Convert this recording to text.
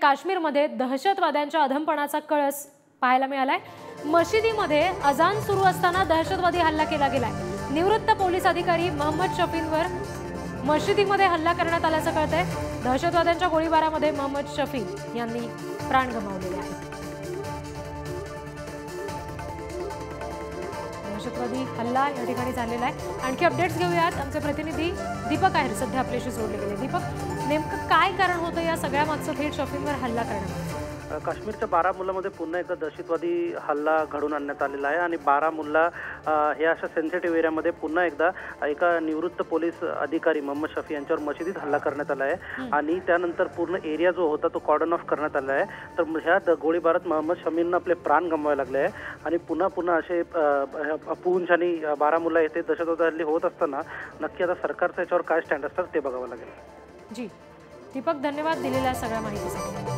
काश्मीरमध्ये दहशतवाद्यांच्या अधमपणाचा कळस पाहायला मिळालाय। मशिदीमध्ये अजान सुरू असताना दहशतवादी हल्ला केला गेलाय। निवृत्त पोलीस अधिकारी मोहम्मद शफींवर मशिदीमध्ये हल्ला करण्यात आल्याचं कळतंय। दहशतवाद्यांच्या गोळीबारामध्ये मोहम्मद शफी यांनी प्राण गमावले आहेत। दहशतवादी हल्ला या ठिकाणी झालेला आहे। आणखी अपडेट्स घेऊयात। आमचे प्रतिनिधी दीपक आहेर सध्या आपल्याशी जोडले गेले। दीपक, नेमकं काय कारण होतं या सगळ्या मागचं थेट शफींवर हल्ला करण्याचं? काश्मीरच्या बारामुल्लामध्ये पुन्हा एकदा दहशतवादी हल्ला घडून आणण्यात आलेला आहे आणि बारामुल्ला हे अशा सेन्सिटिव्ह एरियामध्ये पुन्हा एकदा एका निवृत्त पोलीस अधिकारी मोहम्मद शफी यांच्यावर मशिदीत हल्ला करण्यात आला आहे आणि त्यानंतर पूर्ण एरिया जो होता तो कॉर्डन ऑफ करण्यात आला आहे। तर ह्या गोळीबारात मोहम्मद शमींना आपले प्राण गमवावे लागले आहे आणि पुन्हा असे पूंछ आणि बारामुल्ला येथे दहशतवादी हल्ले होत असताना नक्की आता सरकारचं याच्यावर काय स्टँड असतं ते बघावं लागेल। जी दीपक, धन्यवाद दिलेल्या सगळ्या माहितीसाठी।